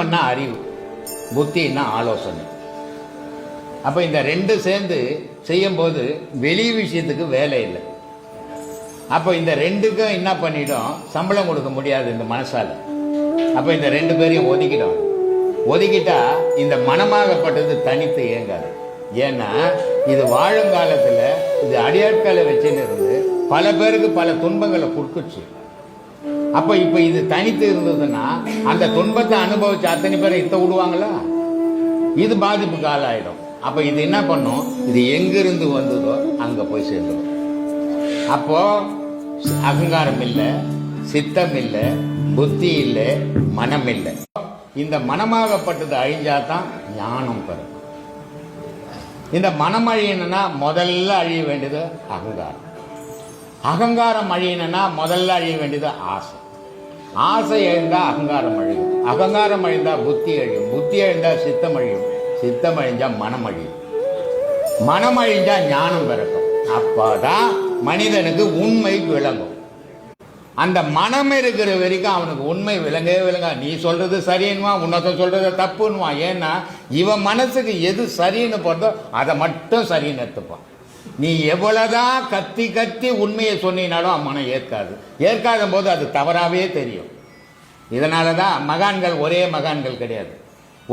அறிவு, புத்தின்னா ஆலோசனை. அப்ப இந்த ரெண்டு சேர்ந்து செய்யும் போது வெளி விஷயத்துக்கு வேலை இல்லை. அப்ப இந்த ரெண்டுக்கும் என்ன பண்ணிடும், சம்பளம் கொடுக்க முடியாது இந்த மனசால. அப்ப இந்த ரெண்டு பேரையும் ஒதுக்கிடும். ஒதுக்கிட்டா இந்த மனமாகப்பட்டது தனித்து இயங்காது. ஏன்னா இது வாழுங்காலத்துல இது அடியாட்களை வச்சுன்னு இருந்து பல பேருக்கு பல துன்பங்களை கொடுத்துச்சு. அப்ப இப்ப இது தனித்து இருந்ததுன்னா அந்த துன்பத்தை அனுபவிச்சு அத்தனை பேரை இத்த விடுவாங்களா? இது பாதிப்புக்கு ஆளாயிடும். அப்ப இது என்ன பண்ணும், இது எங்கிருந்து வந்ததோ அங்க போய் சேர்ந்துடும். அப்போ அகங்காரம் இல்லை, சித்தம் இல்லை, புத்தி இல்லை, மனம் இல்லை. இந்த மனமாகப்பட்டது அழிஞ்சாதான் ஞானம் பெறும். இந்த மனம் அழியணும்னா முதல்ல அழிய வேண்டியது அகங்காரம். அகங்காரம் அழியணும்னா முதல்ல அழிய வேண்டியது ஆசை. ஆசை எழுந்தா அகங்காரம் அழியும். அகங்காரம் அழிந்தா புத்தி அழியும். புத்தி அழிந்தா சித்தம் அழியும். சித்தம் அழிஞ்சா மனம் அழியும். மனம் அழிஞ்சா ஞானம் பிறக்கும். அப்பதான் மனிதனுக்கு உண்மை விளங்கும். அந்த மனம் இருக்கிற வரைக்கும் அவனுக்கு உண்மை விளங்கவே விளங்கா. நீ சொல்றது சரின்னுவான், உன்னொருத்தன் சொல்றது தப்புன்னுவான். ஏன்னா இவன் மனசுக்கு எது சரின்னு போறதோ அதை மட்டும் சரின்னு எடுத்துப்பான். நீ எவ்வளவுதான் கத்தி கத்தி உண்மையை சொன்னாலும் மனம் ஏற்காது. ஏற்காத போது அது தவறாவே தெரியும். இதனாலதான் மகான்கள் ஒரே மகான்கள் கிடையாது,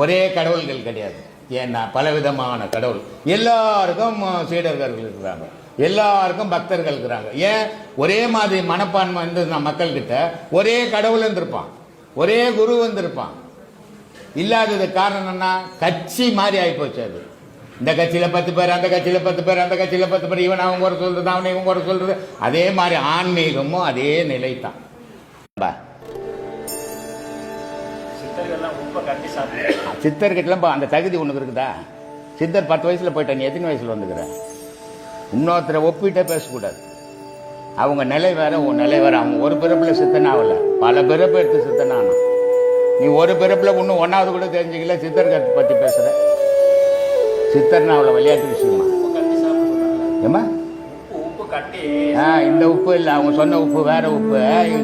ஒரே கடவுள்கள் கிடையாது. ஏன்னா பலவிதமான கடவுள். எல்லாருக்கும் சீடர்கள் இருக்கிறாங்க, எல்லாருக்கும் பக்தர்கள் இருக்கிறாங்க. ஏன் ஒரே மாதிரி மனப்பான்மை இருந்தது மக்கள் கிட்ட? ஒரே கடவுள் இருந்திருப்பான், ஒரே குரு வந்திருப்பான். இல்லாதது காரணம்னா கட்சி மாதிரி ஆகிப்போச்சு. அது இந்த கட்சியில 10 பேர், அந்த கட்சியில 10 பேர், அந்த கட்சியில 10 பேர், இவன் அவங்க ஒரு சொல்றது, அவனை இவங்க ஒரு சொல்றது. அதே மாதிரி ஆன்மீகமும் அதே நிலை தான். சித்தர்கிட்ட அந்த தகுதி உனக்கு இருக்குதா? சித்தர் 10 வயசுல போயிட்ட, நீ எத்தனை வயசுல வந்துக்கிற? இன்னொருத்தரை ஒப்பிட்டே பேசக்கூடாது. அவங்க நிலை வேற, உன் நிலை வேற. அவங்க ஒரு பிறப்புல சித்தன் ஆகல, பல பிறப்பு எடுத்து சித்தன் ஆனா. நீ ஒரு பிறப்புல இன்னும் 1வது கூட தெரிஞ்சுக்கல, சித்தர்களை பத்தி பேசுற. சித்தர்னா அவ்வளோ விளையாட்டு விஷயமா? ஏமா இந்த உப்பு இல்லை, அவங்க சொன்ன உப்பு வேற உப்பு.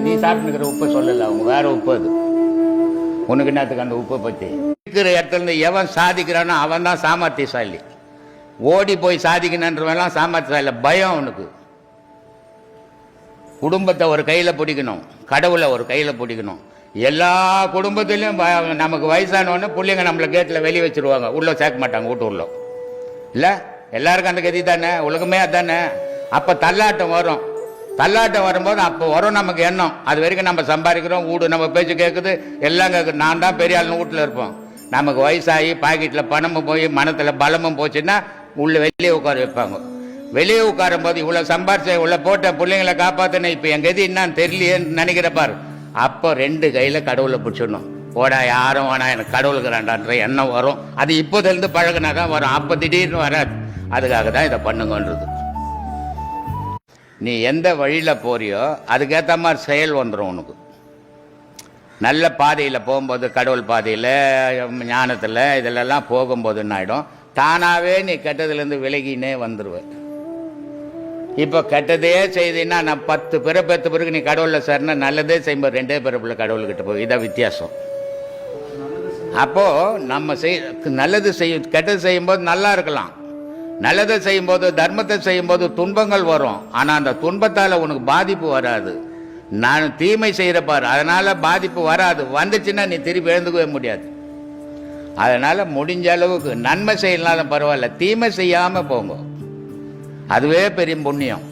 நீ சாப்பிட்டுக்கிற உப்பு சொல்லலை, அவங்க வேற உப்பு. அது உனக்கு என்னத்துக்கு அந்த உப்பை பற்றி? இருக்கிற இடத்துல இருந்து எவன் சாதிக்கிறானோ அவன் தான் சாமர்த்தியசாலி. ஓடி போய் சாதிக்கணுன்றவெல்லாம் சாமர்த்தியசாலி. பயம் அவனுக்கு. குடும்பத்தை ஒரு கையில் பிடிக்கணும், கடவுளை ஒரு கையில் பிடிக்கணும். எல்லா குடும்பத்திலையும் நமக்கு வயசானவொன்னு பிள்ளைங்க நம்மளை கேட்டில் வெளியே வச்சிருவாங்க, உள்ள சேர்க்க மாட்டாங்க வீட்டு உள்ள. இல்லை, எல்லாருக்கும் அந்த கதி தானே, உலகமே அதானே. அப்போ தள்ளாட்டம் வரும். தள்ளாட்டம் வரும்போது அப்போ வரும் நமக்கு எண்ணம். அது வரைக்கும் நம்ம சம்பாதிக்கிறோம், வீடு நம்ம பேச்சு கேட்குது, எல்லாம் கேட்குது. நான் தான் பெரிய ஆளுன்னு வீட்டில் இருப்போம். நமக்கு வயசாகி பாக்கெட்டில் பணமும் போய் மனத்தில் பலமும் போச்சுன்னா உள்ள வெளியே உட்கார வைப்பாங்க. வெளியே உட்காரும் போது இவ்வளோ சம்பாரிச்ச உள்ள போட்ட பிள்ளைங்களை காப்பாற்றின, இப்போ என் கதி என்னன்னு தெரியலையேன்னு நினைக்கிறப்பாரு. அப்போ 2 கையில் கடவுளை பிடிச்சிடணும். போடா யாரும் வேணா, எனக்கு கடவுளுக்குறான்டான்ற எண்ணம் வரும். அது இப்போதிலிருந்து பழகினா தான் வரும், அப்போ திடீர்னு வராது. அதுக்காக தான் இதை பண்ணுங்கன்றது. நீ எந்த வழியில் போறியோ அதுக்கேற்ற மாதிரி செயல் வந்துடும் உனக்கு. நல்ல பாதையில் போகும்போது, கடவுள் பாதையில், ஞானத்தில், இதிலெல்லாம் போகும்போது என்ன ஆகிடும், தானாகவே நீ கெட்டதுலேருந்து விலகினே வந்துடுவேன். இப்போ கெட்டதே செய்தீங்கன்னா நான் 10 பிறகு நீ கடவுளில் சேர்னா, நல்லதே செய்யும்போது 2 பிறப்புல கடவுள்கிட்ட போய். இதான் வித்தியாசம். அப்போ நம்ம நல்லது செய்யும், கெட்டது செய்யும்போது நல்லா இருக்கலாம். நல்லதை செய்யும்போது, தர்மத்தை செய்யும்போது துன்பங்கள் வரும். ஆனால் அந்த துன்பத்தால் உனக்கு பாதிப்பு வராது. நான் தீமை செய்கிறப்பாரு, அதனால பாதிப்பு வராது. வந்துச்சுன்னா நீ திருப்பி எழுந்துக்கவே முடியாது. அதனால முடிஞ்ச அளவுக்கு நன்மை செய்யலாம் பரவாயில்ல, தீமை செய்யாமல் போங்க. அதுவே பெரிய புண்ணியம்.